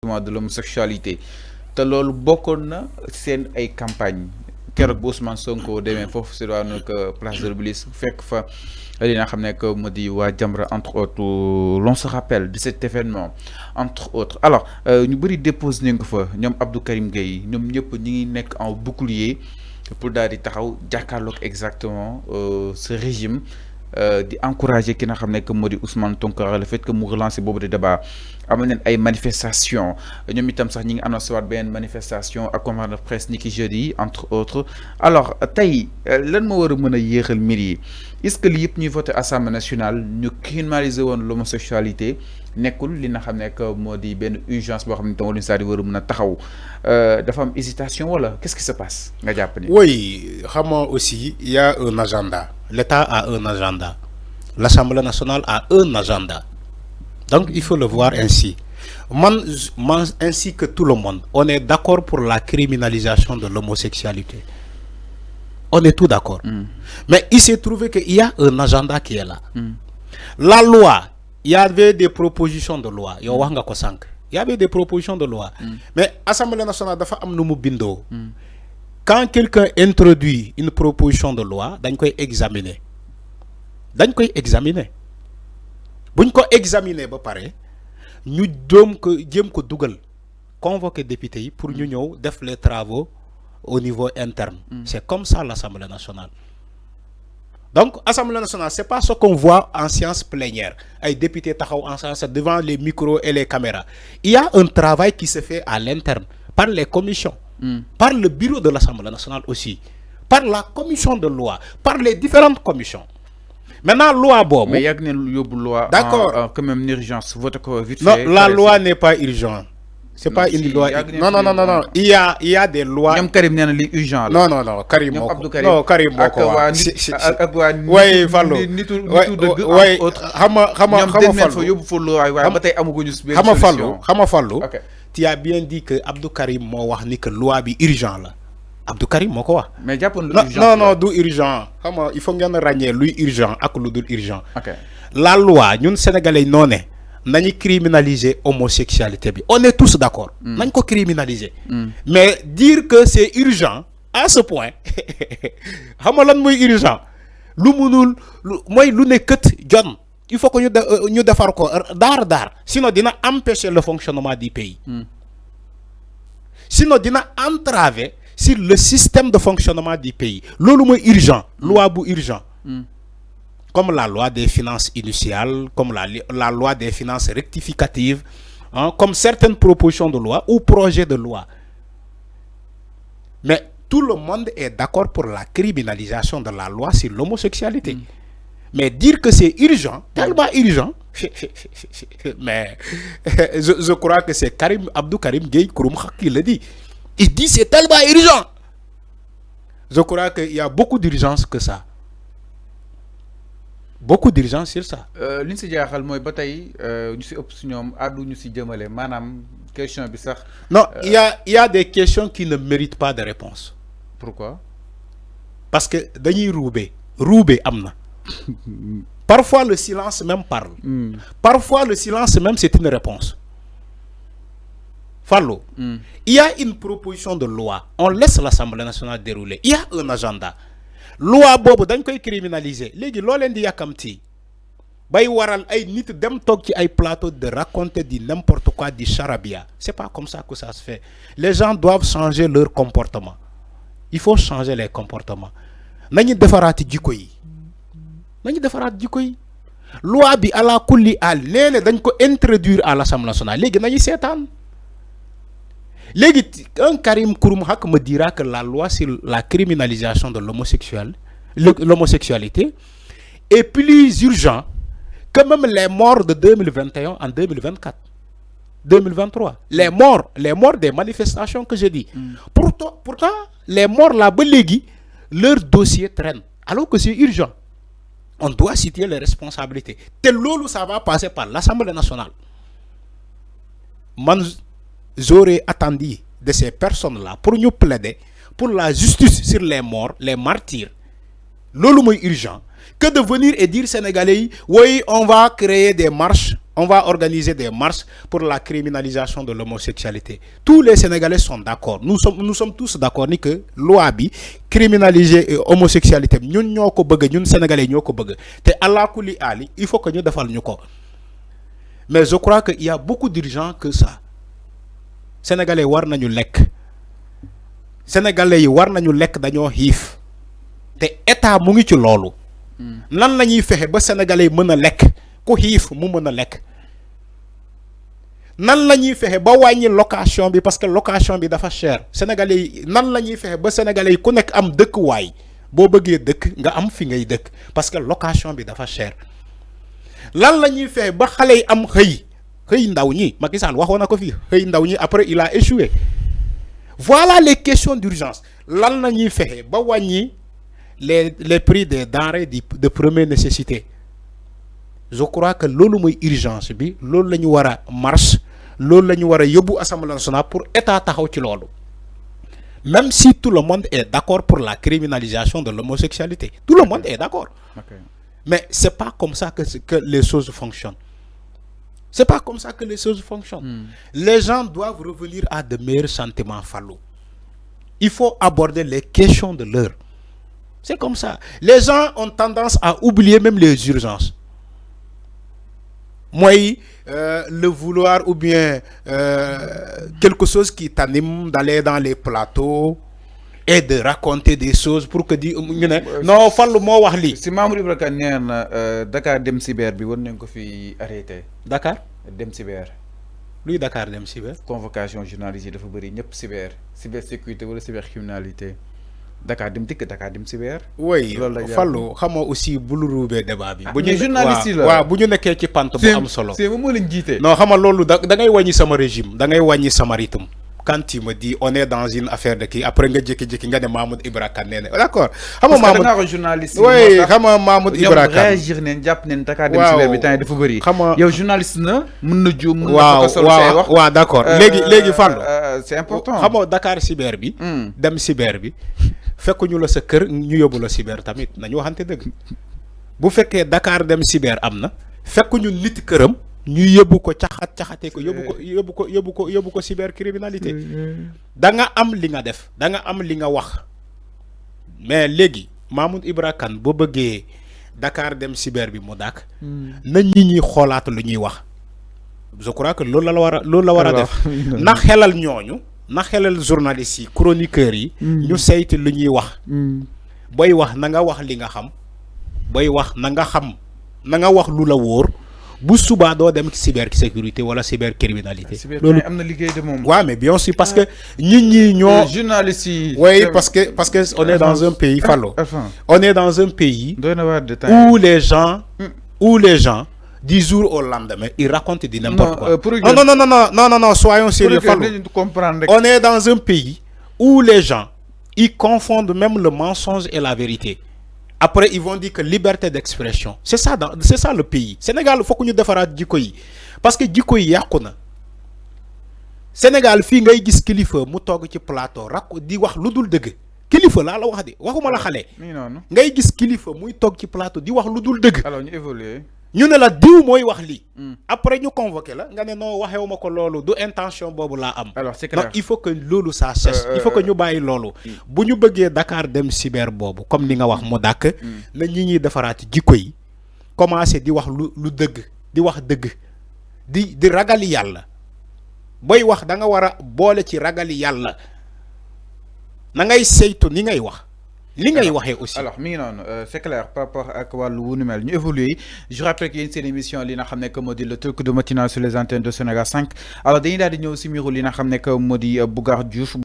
de l'homosexualité te loolu bokkoon na seen ay campagne keroog bu Ousmane Sonko demee foofu si daanu que place de l'Obélisque fekk fa li nga xam ne que moo di waa Jamra entre autres l'on se rappelle de cet événement entre autres alors ñu bëri déposé nañ ko fa ñoom Abdou Karim Gueye ñoom ñëpp ñi ngi nekk en bouclier pour daal di taxaw jàkkaarloog exactement ce régime di encourager ki nga xam ne que moo di Ousmane Tounkara le fait que mu relancer boobu de débat am nañ ay manifestation ñoom itam sax ñi ngi annoncé waat benn manifestation ak conférence de presse ni ki jeudi entre autres alors tey lan moo war a mën a yéexal mbir yi est-ce que li yëpp ñuy voté assemblée nationale ñu criminaliser woon l'homosexualité nekkul li nga xam ne que moo di benn urgence boo xam ne tam saa di war a mën a taxaw dafa am hésitation wala qu'est-ce qui se passe nga jàpp ni. Oui, xam aussi il y a un agenda. L'État a un agenda. L'Assemblée nationale a un agenda. Donc il faut le voir ainsi. Ainsi que tout le monde, on est d'accord pour la criminalisation de l'homosexualité. On est tout d'accord. Mais il s'est trouvé qu'il y a un agenda qui est là. La loi, il y avait des propositions de loi. Il y avait des propositions de loi. Mais l'Assemblée nationale dafa am nu mu bindo. Quand quelqu'un introduit une proposition de loi, dañ koy examiner. Dañ koy examiner. Buñ ko examiner ba paré, ñu jëm ko dugal convoquer député yi pour ñu ñëw def les travaux au niveau interne. C'est comme ça l'Assemblée nationale. Donc l'Assemblée nationale, c'est pas ce qu'on voit en séance plénière. Les députés taxaw en séance devant les micros et les caméras. Il y a un travail qui se fait à l'interne par les commissions. Par le bureau de l'Assemblée nationale aussi, par la commission de loi, par les différentes commissions. Maintenant, loi bobo. Mais il y a une loi quand même une urgence. Non, la loi n'est pas urgente. C'est pas une loi. Non. Il y a des lois. Karim n'est pas urgent. Non, Karim. Non, Karim. Oui, Fallo. Oui, tu as bien dit que Abdou Karim m'a dit que la loi est urgente. Abdou Karim m'a dit. Mais non, c'est urgent. Il faut que ragner lui urgent et le urgent. La loi, nous Sénégalais non nañu criminaliser homosexualité bi. On est tous d'accord. Nañ ko criminaliser. Mais dire que c'est urgent à ce point, xam nga lan moy urgent. Lu mënul moy lu ne keut jon. Il faut que ñu defar ko dar sinon dina empêcher le fonctionnement du pays. Sinon dina entraver sur le système de fonctionnement du pays. Lolu moy urgent, loi bu urgent. Comme la loi des finances initiales, comme la loi des finances rectificatives, hein, comme certaines propositions de loi ou projets de loi. Mais tout le monde est d'accord pour la criminalisation de la loi sur l'homosexualité. Mais dire que c'est urgent, tellement urgent, mais je crois que c'est Abdou Karim Gueye Kouroumkha qui le dit. Il dit c'est tellement urgent. Je crois qu'il y a beaucoup d'urgence que ça. Beaucoup d'urgence sur ça. Li ñu si jaaxal mooy ba tey ñu si ëpp si ñoom àddu ñu si jëmale maanaam question bi sax. Non, il y a des questions qui ne méritent pas de réponse. Pourquoi? Parce que dañuy roubé amna. Parfois le silence même parle. Parfois le silence même c'est une réponse. Fallo. Il y a une proposition de loi. On laisse l'Assemblée nationale dérouler. Il y a un agenda. Loi bobu dañ koy criminaliser légui lo len di yakamti bay waral ay nit dem tok ci ay plateau de raconter du n'importe quoi du charabia. C'est pas comme ça que ça se fait. Les gens doivent changer leur comportement. Il faut changer les comportements. Nañu défarati jikko yi. Loi bi ala kulli al léne dañ ko introduire à l'Assemblée nationale. Légui nañu sétane. Un Karim Kouroumkha me dira que la loi sur la criminalisation de l'homosexualité est plus urgent que même les morts de 2021 en 2024, 2023. Les morts des manifestations que je dis. Pourtant, les morts là, leur dossier traîne. Alors que c'est urgent. On doit citer les responsabilités. Tel lolo, ça va passer par l'Assemblée nationale. J'aurais attendu de ces personnes-là pour nous plaider pour la justice sur les morts, les martyrs. Lolo moy urgent. que de venir et dire Sénégalais, oui, on va créer des marches, on va organiser des marches pour la criminalisation de l'homosexualité. Tous les Sénégalais sont d'accord. Nous sommes tous d'accord ni que loi bi criminaliser l'homosexualité. Nous ñoko bëgg, ñun Sénégalais ñoko bëgg. Té Allah kuli ali, il faut que ñu defal ñuko. Mais je crois qu'il y a beaucoup d'urgents que ça. Sénégalais war nañu lek. Sénégalais yi war nañu lek dañoo xiif. Té état mu ngi ci lolu. Nan lañuy fexé ba Sénégalais yi mëna lek ku xiif mu mëna lek. Nan lañuy fexé ba wañi location bi parce que location bi dafa cher. Sénégalais yi nan lañuy fexé ba Sénégalais yi ku nek am dëkk way. Bo bëggé dëkk nga am fi ngay dëkk parce que location bi dafa cher. Lan lañuy fexé ba xalé yi am xey. Xey ndaw ñi Macky Sall waxona ko fi xey ndaw ñi après il a échoué. Voilà les questions d'urgence. Lan lañuy fexé ba wañi les prix des denrées de première nécessité. Je crois que lolu moy urgence bi, lolu lañu wara marche, lolu lañu wara yobbu Assemblée nationale pour état taxaw ci lolu. Même si tout le monde est d'accord pour la criminalisation de l'homosexualité. Tout le monde est d'accord. Okay. Mais c'est pas comme ça que les choses fonctionnent. C'est pas comme ça que les choses fonctionnent. Les gens doivent revenir à de meilleurs sentiments fallous. Il faut aborder les questions de l'heure. C'est comme ça. Les gens ont tendance à oublier même les urgences. Moi, le vouloir ou bien quelque chose qui t'anime d'aller dans les plateaux et de raconter des choses pour que non, fallu mo wax li. Si Mamour Ibra Kane nee na Dakar dem cyber bi won nañ ko fi arrêté. Dakar dem cyber. Luy Dakar dem cyber. Convocation journaliste yi dafa bëri ñëpp cybersécurité wala cybercriminalité. Dakar dem dik Dakar dem cyber. Oui, fallu xamoo aussi bulu roubé débat bi. Bu ñu journaliste yi la waaw bu ñu nekkee ci pante bu am solo. C'est mo leen jité. Non xama lolu da ngay wañi sama régime, da ngay wañi sama rythme. Quand tu me dis on est dans une affaire de qui après nga jékki-jékki nga ne Mahmoud Ibra Kane d'accord xam nga Mahmoud parce que journaliste oui xam nga Mahmoud Ibra Kane réagir neen jàpp neen Dakar dem cyber bi temps dafa bëri yow journaliste na mën na juum mën na ko solo say wax waaw d'accord léegi Fallou c'est important xam nga Dakar cyber bi dem cyber bi fekk ñu la sa kër ñu yóbbu la cyber tamit nañu waxante dëgg bu fekkee Dakar dem cyber am na fekk ñu nit këram ñu yóbbu ko caxatee ko yóbbu ko cybercriminalité da nga am li nga def da nga am li nga wax mais léegi Mahmoud Ibra Kane boo bëggee Dakar dem cyber bi mu dàkk na nit ñi xoolaat lu ñuy wax je crois que loolu la war a def na xelal ñooñu na xelal journalistes yi chroniqueurs yi ñu saytu lu ñuy wax booy wax na nga wax li nga xam booy wax na nga xam na nga wax lu la wóor bu suba do dem cybersécurité wala cybercriminalité. loolu am na liggéey de moom. Ouais mais bien sûr parce que nit ñi ñoo journalistes yi. Oui parce que on est dans un pays fallo. On est dans un pays où les gens du jour au lendemain ils racontent du n'importe quoi. Non soyons sérieux fallo. On est dans un pays où les gens ils confondent même le mensonge et la vérité. Après ils vont dire que liberté d'expression c'est ça le pays. Sénégal faut que ñu defaraat jikko yi parce que jikko yi yàqu na Sénégal fii ngay gis kilifa mu togg ci plateau di wax lu dul dëgg kilifa laa la wax de waxuma la xale ngay gis kilifa muy togg ci plateau di wax lu dul dëgg. Alors ñu évoluer ñu ne la diw mooy wax lii. Après ñu convoqué la nga ne non waxewuma ko loolu du intention boobu laa am. Alors c'est clair. Donc il faut que loolu ça cesse. Il faut que ñu bàyyi loolu. Bu ñu bëggee Dakar dem cyber boobu comme ni nga wax mu dàkk. na ñi ñuy defaraat jikko yi commencé di wax lu dëgg di wax dëgg di ragali yàlla booy wax da nga war a boole ci ragali yàlla na ngay saytu ni ngay wax. li ngay waxee aussi. Alors mi ngi noonu c'est clair par rapport ak wàllu wu nu mel ñu évoluer je rappelle que yéen seen émission li nga xam ne que moo di le truc de matinale sur les antennes de Sénégal 5 alors dañuy daal di ñëw si mbiru li nga xam ne que moo di Bougar Diouf.